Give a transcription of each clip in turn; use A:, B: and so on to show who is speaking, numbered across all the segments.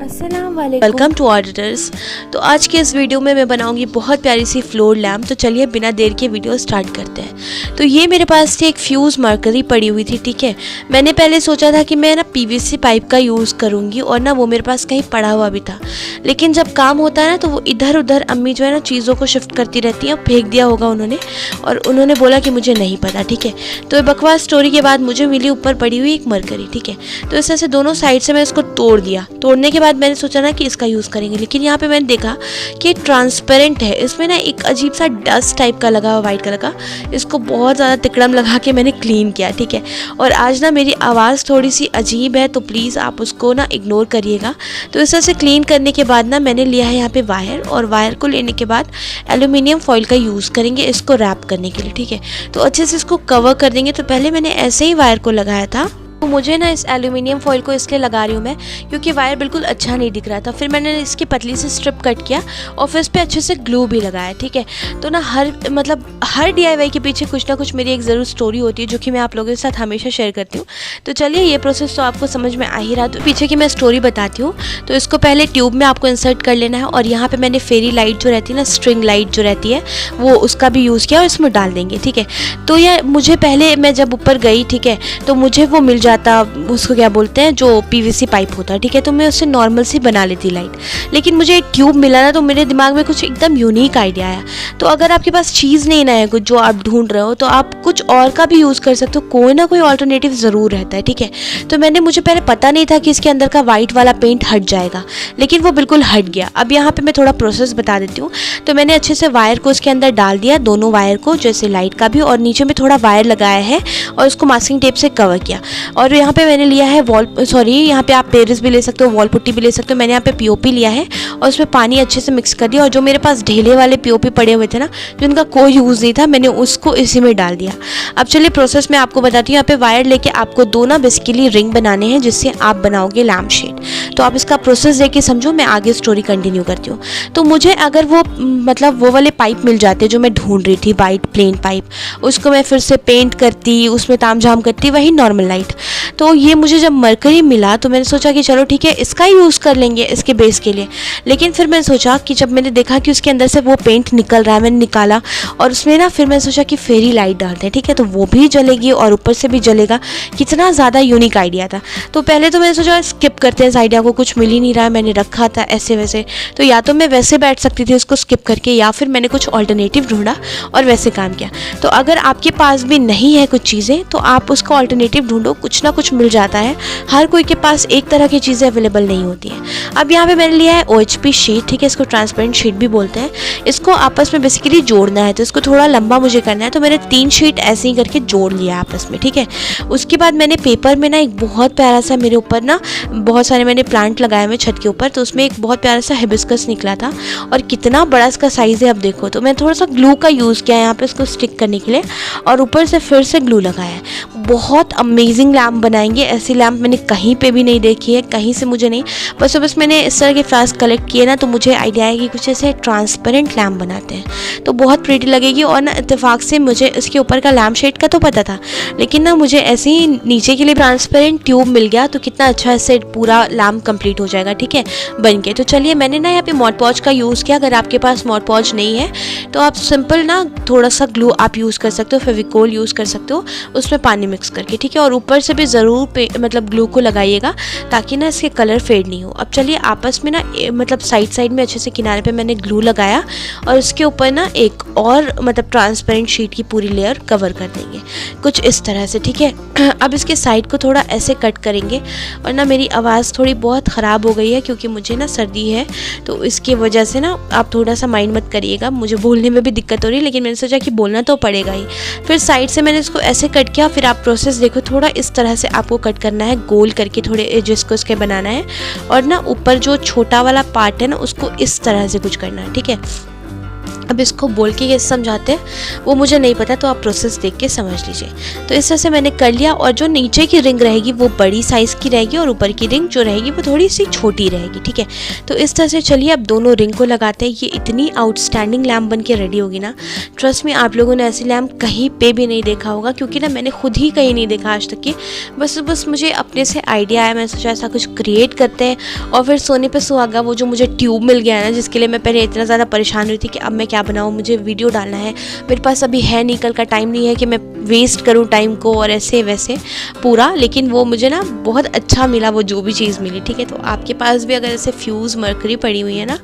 A: अस्सलाम वालेकुम।
B: Welcome to auditors. तो आज के इस वीडियो में मैं बनाऊंगी बहुत प्यारी सी फ्लोर लैम्प। तो चलिए बिना देर के वीडियो स्टार्ट करते हैं। तो ये मेरे पास थी एक फ्यूज़ मरकरी पड़ी हुई थी, ठीक है। मैंने पहले सोचा था कि मैं ना पीवीसी पाइप का यूज़ करूँगी और ना वो मेरे पास कहीं पड़ा हुआ भी था, लेकिन जब काम होता है ना तो वो इधर उधर अम्मी जो है ना चीज़ों को शिफ्ट करती रहती हैं। फेंक दिया होगा उन्होंने और उन्होंने बोला कि मुझे नहीं पता, ठीक है। तो बकवास स्टोरी के बाद मुझे मिली ऊपर पड़ी हुई एक मरकरी, ठीक है। तो इस तरह से दोनों साइड से मैं इसको तोड़ दिया। तोड़ने के बाद मैंने सोचा ना कि इसका यूज़ करेंगे, लेकिन यहाँ पे मैंने देखा कि ट्रांसपेरेंट है, इसमें ना एक अजीब सा डस्ट टाइप का लगा हुआ वाइट कलर का। इसको बहुत ज़्यादा तिकड़म लगा के मैंने क्लीन किया, ठीक है। और आज ना मेरी आवाज़ थोड़ी सी अजीब है, तो प्लीज़ आप उसको ना इग्नोर करिएगा। तो इस तरह से क्लीन करने के बाद ना मैंने लिया है यहाँ पे वायर, और वायर को लेने के बाद एल्यूमिनियम फॉइल का यूज़ करेंगे इसको रैप करने के लिए, ठीक है। तो अच्छे से इसको कवर कर देंगे। तो पहले मैंने ऐसे ही वायर को लगाया था। तो मुझे ना इस एल्यूमिनियम फॉइल को इसलिए लगा रही हूँ मैं क्योंकि वायर बिल्कुल अच्छा नहीं दिख रहा था। फिर मैंने इसकी पतली से स्ट्रिप कट किया और फिर इस पर अच्छे से ग्लू भी लगाया, ठीक है। तो ना हर DIY के पीछे कुछ ना कुछ मेरी एक ज़रूर स्टोरी होती है, जो कि मैं आप लोगों के साथ हमेशा शेयर करती हूँ। तो चलिए ये प्रोसेस तो आपको समझ में आ ही रहा, तो पीछे की मैं स्टोरी बताती हूँ। तो इसको पहले ट्यूब में आपको इंसर्ट कर लेना है, और यहाँ पर मैंने फेरी लाइट जो रहती है ना, स्ट्रिंग लाइट जो रहती है, वो उसका भी यूज़ किया और इसमें डाल देंगे, ठीक है। तो यह मुझे पहले मैं जब ऊपर गई, ठीक है, तो मुझे वो मिल जाता, उसको क्या बोलते हैं, जो PVC पाइप होता है, ठीक है। तो मैं उससे नॉर्मल सी बना लेती लाइट, लेकिन मुझे एक ट्यूब मिला ना, तो मेरे दिमाग में कुछ एकदम यूनिक आइडिया आया। तो अगर आपके पास चीज़ नहीं ना है कुछ जो आप ढूंढ रहे हो, तो आप कुछ और का भी यूज़ कर सकते हो। कोई ना कोई ऑल्टरनेटिव ज़रूर रहता है, ठीक है। तो मुझे पहले पता नहीं था कि इसके अंदर का वाइट वाला पेंट हट जाएगा, लेकिन वो बिल्कुल हट गया। अब यहाँ पे मैं थोड़ा प्रोसेस बता देती हूँ। तो मैंने अच्छे से वायर को इसके अंदर डाल दिया, दोनों वायर को, जैसे लाइट का भी, और नीचे में थोड़ा वायर लगाया है और उसको मास्किंग टेप से कवर किया। और यहाँ पे मैंने लिया है यहाँ पे आप पेरिस भी ले सकते हो, वॉल पुट्टी भी ले सकते हो। मैंने यहाँ पे POP लिया है और उसमें पानी अच्छे से मिक्स कर दिया, और जो मेरे पास ढेले वाले POP पड़े हुए थे ना, जिनका कोई यूज़ नहीं था, मैंने उसको इसी में डाल दिया। अब चलिए प्रोसेस में आपको बताती हूँ। यहाँ पे वायर लेके आपको दो ना बेसिकली रिंग बनाने हैं, जिससे आप बनाओगे लैम्प शेड। तो आप इसका प्रोसेस देख के समझो, मैं आगे स्टोरी कंटिन्यू करती हूँ। तो मुझे अगर वो वाले पाइप मिल जाते जो मैं ढूंढ रही थी, वाइट प्लेन पाइप, उसको मैं फिर से पेंट करती, उसमें ताम झाम करती, वही नॉर्मल लाइट। तो ये मुझे जब मरकरी मिला तो मैंने सोचा कि चलो ठीक है, इसका ही यूज़ कर लेंगे इसके बेस के लिए। लेकिन फिर मैंने सोचा कि जब मैंने देखा कि उसके अंदर से वो पेंट निकल रहा है, मैंने निकाला और उसमें ना फिर मैंने सोचा कि फेरी लाइट डालते हैं, ठीक है, तो वो भी जलेगी और ऊपर से भी जलेगा। कितना ज़्यादा यूनिक आइडिया था। तो पहले तो मैंने सोचा स्किप करते हैं इस आइडिया को, कुछ मिल ही नहीं रहा है, मैंने रखा था ऐसे वैसे। तो या तो मैं वैसे बैठ सकती थी उसको स्किप करके, या फिर मैंने कुछ ऑल्टरनेटिव ढूंढा और वैसे काम किया। तो अगर आपके पास भी नहीं है कुछ चीज़ें, तो आप उसका ऑल्टरनेटिव ढूंढो, कुछ ना कुछ मिल जाता है। हर कोई के पास एक तरह की चीज़ें अवेलेबल नहीं होती हैं। अब यहाँ पे मैंने लिया है OHP शीट, ठीक है, इसको ट्रांसपेरेंट शीट भी बोलते हैं। इसको आपस में बेसिकली जोड़ना है, तो इसको थोड़ा लंबा मुझे करना है। तो मैंने 3 शीट ऐसे ही करके जोड़ लिया आपस में, ठीक है। उसके बाद मैंने पेपर में ना एक बहुत प्यारा सा, मेरे ऊपर ना बहुत सारे मैंने प्लांट लगाए हुए छत के ऊपर, तो उसमें एक बहुत प्यारा सा हिबिस्कस निकला था, और कितना बड़ा इसका साइज़ है अब देखो। तो मैं थोड़ा सा ग्लू का यूज़ किया है यहाँ पे इसको स्टिक करने के लिए, और ऊपर से फिर से ग्लू लगाया है। बहुत अमेजिंग लैम्प बनाएंगे। ऐसी लैम्प मैंने कहीं पे भी नहीं देखी है, कहीं से मुझे नहीं, बस मैंने इस तरह के फ्लास्क कलेक्ट किए ना, तो मुझे आइडिया है कि कुछ ऐसे ट्रांसपेरेंट लैम्प बनाते हैं तो बहुत प्रीटी लगेगी। और ना इत्तेफाक से मुझे इसके ऊपर का लैम्प शेड का तो पता था, लेकिन ना मुझे ऐसे ही नीचे के लिए ट्रांसपेरेंट ट्यूब मिल गया, तो कितना अच्छा इससे पूरा लैम्प कंप्लीट हो जाएगा, ठीक है, बन के। तो चलिए मैंने ना यहाँ पे मॉड पॉज का यूज़ किया। अगर आपके पास मॉड पॉज नहीं है तो आप सिंपल ना थोड़ा सा ग्लू आप यूज़ कर सकते हो, फेविकोल यूज़ कर सकते हो, उसमें पानी मिक्स करके, ठीक है। और ऊपर से भी ज़रूर ग्लू को लगाइएगा, ताकि ना इसके कलर फेड नहीं हो। अब चलिए आपस में ना साइड में अच्छे से किनारे पे मैंने ग्लू लगाया, और इसके ऊपर ना एक और ट्रांसपेरेंट शीट की पूरी लेयर कवर कर देंगे, कुछ इस तरह से, ठीक है। अब इसके साइड को थोड़ा ऐसे कट करेंगे। और ना मेरी आवाज़ थोड़ी बहुत ख़राब हो गई है क्योंकि मुझे ना सर्दी है, तो इसकी वजह से ना आप थोड़ा सा माइंड मत करिएगा, मुझे बोलने में भी दिक्कत हो रही है, लेकिन मैंने सोचा कि बोलना तो पड़ेगा ही। फिर साइड से मैंने इसको ऐसे कट किया। फिर आप प्रोसेस देखो, थोड़ा इस तरह से आपको कट करना है, गोल करके थोड़े एजेस को इसके बनाना है, और ना ऊपर जो छोटा वाला पार्ट है ना, उसको इस तरह से कुछ करना है, ठीक है। अब इसको बोल के कैसे समझाते हैं वो मुझे नहीं पता, तो आप प्रोसेस देख के समझ लीजिए। तो इस तरह से मैंने कर लिया, और जो नीचे की रिंग रहेगी वो बड़ी साइज़ की रहेगी और ऊपर की रिंग जो रहेगी वो थोड़ी सी छोटी रहेगी, ठीक है। तो इस तरह से चलिए अब दोनों रिंग को लगाते हैं। ये इतनी आउटस्टैंडिंग लैम्प बन के रेडी होगी ना, ट्रस्ट में आप लोगों ने ऐसी लैम्प कहीं पे भी नहीं देखा होगा, क्योंकि ना मैंने खुद ही कहीं नहीं देखा आज तक की। बस मुझे अपने से आइडिया आया, मैंने सोचा ऐसा कुछ क्रिएट करते हैं, और फिर सोने पे सुहागा वो जो मुझे ट्यूब मिल गया है ना, जिसके लिए मैं पहले इतना ज़्यादा परेशान हुई थी कि अब मैं क्या बनाऊँ, मुझे वीडियो डालना है, मेरे पास अभी है नहीं, कल का टाइम नहीं है कि मैं वेस्ट करूँ टाइम को और ऐसे वैसे पूरा। लेकिन वो मुझे ना बहुत अच्छा मिला, वो जो भी चीज़ मिली, ठीक है। तो आपके पास भी अगर ऐसे फ्यूज़ मरकरी पड़ी हुई है ना,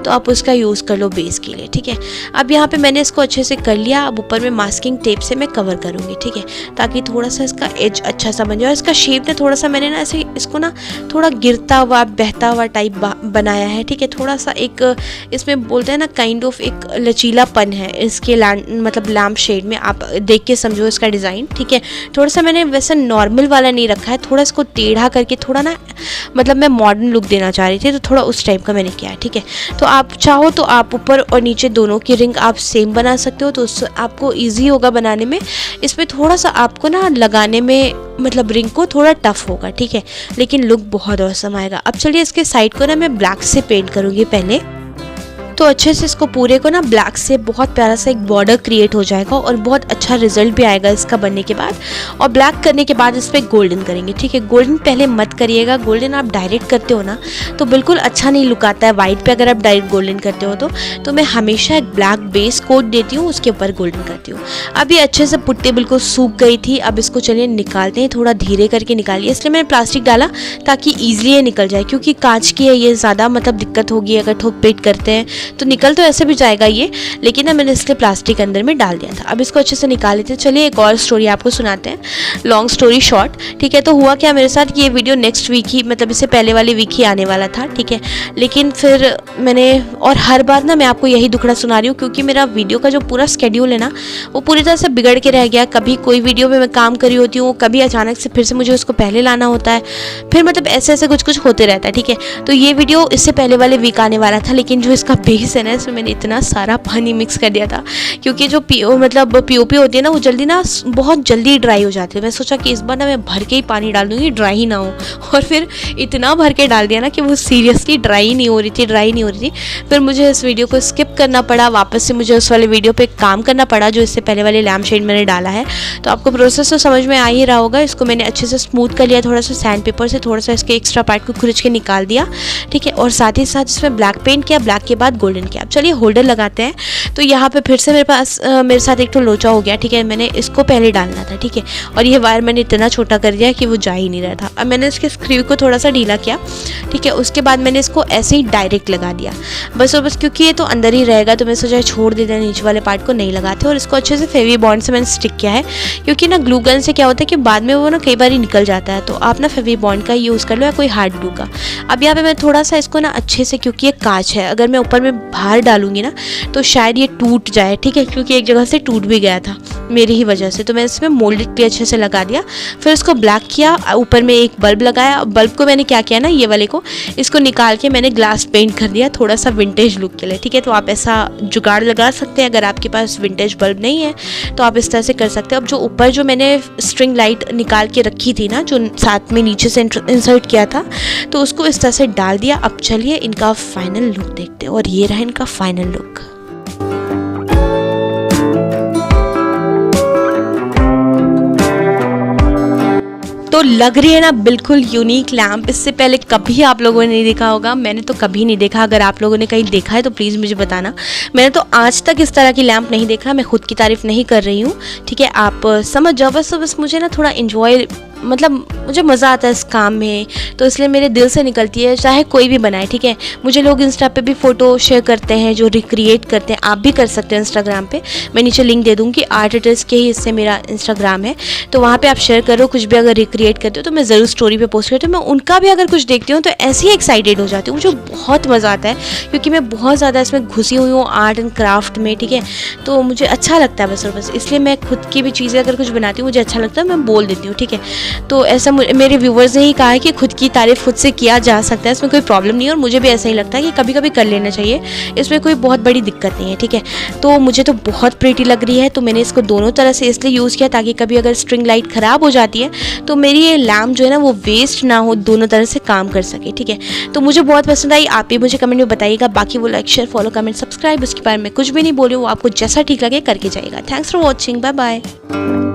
B: तो आप उसका यूज़ कर लो बेस के लिए, ठीक है। अब यहाँ पे मैंने इसको अच्छे से कर लिया। अब ऊपर में मास्किंग टेप से मैं कवर करूँगी, ठीक है, ताकि थोड़ा सा इसका एज अच्छा सा बन जाए। और इसका शेप ने थोड़ा सा मैंने ना ऐसे इसको ना थोड़ा गिरता हुआ बहता हुआ टाइप बनाया है, ठीक है। थोड़ा सा एक इसमें बोलते हैं ना काइंड ऑफ एक लचीलापन है इसके मतलब लैम्प शेड में, आप देख के समझो इसका डिज़ाइन, ठीक है। थोड़ा सा मैंने वैसे नॉर्मल वाला नहीं रखा है, थोड़ा इसको टेढ़ा करके थोड़ा ना मतलब मैं मॉडर्न लुक देना चाह रही थी, तो थोड़ा उस टाइप का मैंने किया है, ठीक है। तो आप चाहो तो आप ऊपर और नीचे दोनों की रिंग आप सेम बना सकते हो, तो उससे आपको ईजी होगा बनाने में। इसमें थोड़ा सा आपको ना लगाने में मतलब रिंग को थोड़ा टफ होगा, ठीक है, लेकिन लुक बहुत औसम आएगा। अब चलिए इसके साइड को ना मैं ब्लैक से पेंट करूँगी पहले। तो अच्छे से इसको पूरे को ना ब्लैक से बहुत प्यारा सा एक बॉर्डर क्रिएट हो जाएगा और बहुत अच्छा रिजल्ट भी आएगा इसका बनने के बाद। और ब्लैक करने के बाद इस पर गोल्डन करेंगे, ठीक है। गोल्डन पहले मत करिएगा, गोल्डन आप डायरेक्ट करते हो ना तो बिल्कुल अच्छा नहीं लुक आता है वाइट पे। अगर आप डायरेक्ट गोल्डन करते हो तो मैं हमेशा एक ब्लैक बेस कोट देती हूँ, उसके ऊपर गोल्डन करती हूँ। अब ये अच्छे से पुट्टी बिल्कुल सूख गई थी। अब इसको चलिए निकालते हैं, थोड़ा धीरे करके निकालिए, इसलिए मैंने प्लास्टिक डाला ताकि ईजिली ये निकल जाए, क्योंकि कांच की है ये, ज़्यादा मतलब दिक्कत होगी अगर ठोक पेट करते हैं तो निकल तो ऐसे भी जाएगा ये, लेकिन ना मैंने इसलिए प्लास्टिक अंदर में डाल दिया था। अब इसको अच्छे से निकाल लेते हैं। चलिए एक और स्टोरी आपको सुनाते हैं, लॉन्ग स्टोरी शॉर्ट, ठीक है। तो हुआ क्या मेरे साथ, ये वीडियो नेक्स्ट वीक ही मतलब इससे पहले वाली वीक ही आने वाला था, ठीक है। लेकिन फिर मैंने, और हर बार ना मैं आपको यही दुखड़ा सुना रही हूँ, क्योंकि मेरा वीडियो का जो पूरा स्केड्यूल है ना वो पूरी तरह से बिगड़ के रह गया। कभी कोई वीडियो में मैं काम करी होती हूँ, कभी अचानक से फिर से मुझे उसको पहले लाना होता है, फिर मतलब ऐसे ऐसे कुछ कुछ होते रहता है, ठीक है। तो ये वीडियो इससे पहले वाले वीक आने वाला था, लेकिन जो इसका बेस है ना इसमें मैंने इतना सारा पानी मिक्स कर दिया था, क्योंकि जो मतलब पीओपी होती है ना वो जल्दी ना बहुत जल्दी ड्राई हो जाती है। मैं सोचा कि इस बार ना मैं भर के ही पानी डाल दूँगी, ड्राई ही ना हो, और फिर इतना भर के डाल दिया ना कि वो सीरियसली ड्राई नहीं हो रही थी। फिर मुझे इस वीडियो को स्किप करना पड़ा, वापस से मुझे उस वाले वीडियो पे काम करना पड़ा जो इससे पहले वाले लैम्प शेड मैंने डाला है। तो आपको प्रोसेस तो समझ में आ ही रहा होगा। इसको मैंने अच्छे से स्मूथ कर लिया, थोड़ा सा सैंड पेपर से थोड़ा सा इसके एक्स्ट्रा पार्ट को खुरच के निकाल दिया, ठीक है। और साथ ही साथ इसमें ब्लैक पेंट किया, ब्लैक के बाद गोल्डन किया। अब चलिए होल्डर लगाते हैं। तो यहाँ पे फिर से मेरे साथ एक तो लोचा हो गया, ठीक है। मैंने इसको पहले डालना था, ठीक है, और ये वायर मैंने इतना छोटा कर दिया कि वो जा ही नहीं रहा था। अब मैंने इसके स्क्रू को थोड़ा सा ढीला किया, ठीक है। उसके बाद मैंने इसको ऐसे ही डायरेक्ट लगा दिया बस, और बस क्योंकि ये तो अंदर ही रहेगा तो मैं सोचा छोड़ देते हैं, नीचे वाले पार्ट को नहीं लगाते। और इसको अच्छे से फेवी बॉन्ड से मैंने स्टिक किया है, क्योंकि ना ग्लू गन से क्या होता है कि बाद में वो ना कई बार ही निकल जाता है, तो आप ना फेवी बॉन्ड का यूज़ कर लो या कोई हार्ड ग्लू का। अब यहाँ पे मैं थोड़ा सा इसको ना अच्छे से, क्योंकि ये कांच है, अगर मैं ऊपर में बाहर डालूंगी ना तो शायद ये टूट जाए, ठीक है, क्योंकि एक जगह से टूट भी गया था मेरी ही वजह से। तो मैं इसमें मोल्डेड पे अच्छे से लगा दिया, फिर इसको ब्लैक किया, ऊपर में एक बल्ब लगाया। बल्ब को मैंने क्या किया ना, ये वाले को इसको निकाल के मैंने ग्लास पेंट कर दिया थोड़ा सा विंटेज लुक के लिए, ठीक है। तो आप ऐसा जुगाड़ लगा सकते हैं, अगर आपके पास विंटेज बल्ब नहीं है तो आप इस तरह से कर सकते हैं। अब जो ऊपर जो मैंने स्ट्रिंग लाइट निकाल के रखी थी ना, जो साथ में नीचे से इंसर्ट किया था, तो उसको इस तरह से डाल दिया। अब चलिए इनका फाइनल लुक देखते हैं, और ये रहा इनका फाइनल लुक। तो लग रही है ना बिल्कुल यूनिक लैम्प, इससे पहले कभी आप लोगों ने नहीं देखा होगा, मैंने तो कभी नहीं देखा। अगर आप लोगों ने कहीं देखा है तो प्लीज़ मुझे बताना। मैंने तो आज तक इस तरह की लैम्प नहीं देखा, मैं खुद की तारीफ़ नहीं कर रही हूँ, ठीक है। आप समझ जाओ, बस मुझे ना थोड़ा इन्जॉय, मतलब मुझे मज़ा आता है इस काम में, तो इसलिए मेरे दिल से निकलती है, चाहे कोई भी बनाए, ठीक है। मुझे लोग इंस्टा पे भी फ़ोटो शेयर करते हैं जो रिक्रिएट करते हैं, आप भी कर सकते हैं इंस्टाग्राम पे, मैं नीचे लिंक दे दूँगी। आर्ट आर्टिस्ट के ही इससे मेरा इंस्टाग्राम है, तो वहाँ पे आप शेयर करो कुछ भी, अगर रिक्रिएट करते हो तो मैं ज़रूर स्टोरी पे पोस्ट करती हूँ। मैं उनका भी अगर कुछ देखती हूँ तो ऐसे ही एक्साइटेड हो जाती हूँ, मुझे बहुत मज़ा आता है, क्योंकि मैं बहुत ज़्यादा इसमें घुसी हुई हूँ आर्ट एंड क्राफ्ट में, ठीक है। तो मुझे अच्छा लगता है बस, और बस इसलिए मैं खुद की भी चीज़ें अगर कुछ बनाती हूँ मुझे अच्छा लगता है, मैं बोल देती हूँ, ठीक है। तो ऐसा मेरे व्यूवर्स ने ही कहा है कि खुद की तारीफ़ खुद से किया जा सकता है, इसमें कोई प्रॉब्लम नहीं है। और मुझे भी ऐसा ही लगता है कि कभी कभी कर लेना चाहिए, इसमें कोई बहुत बड़ी दिक्कत नहीं है, ठीक है। तो मुझे तो बहुत प्रीटी लग रही है, तो मैंने इसको दोनों तरह से इसलिए यूज़ किया ताकि कभी अगर स्ट्रिंग लाइट ख़राब हो जाती है तो मेरी ये लैम्प जो है ना वो वेस्ट ना हो, दोनों तरह से काम कर सके, ठीक है। तो मुझे बहुत पसंद आई, आप भी मुझे कमेंट में बताइएगा। बाकी वो like share follow comment subscribe उसके बारे में कुछ भी नहीं बोल रही हूँ, आपको जैसा ठीक लगे करके जाइएगा। Thanks for watching, bye bye.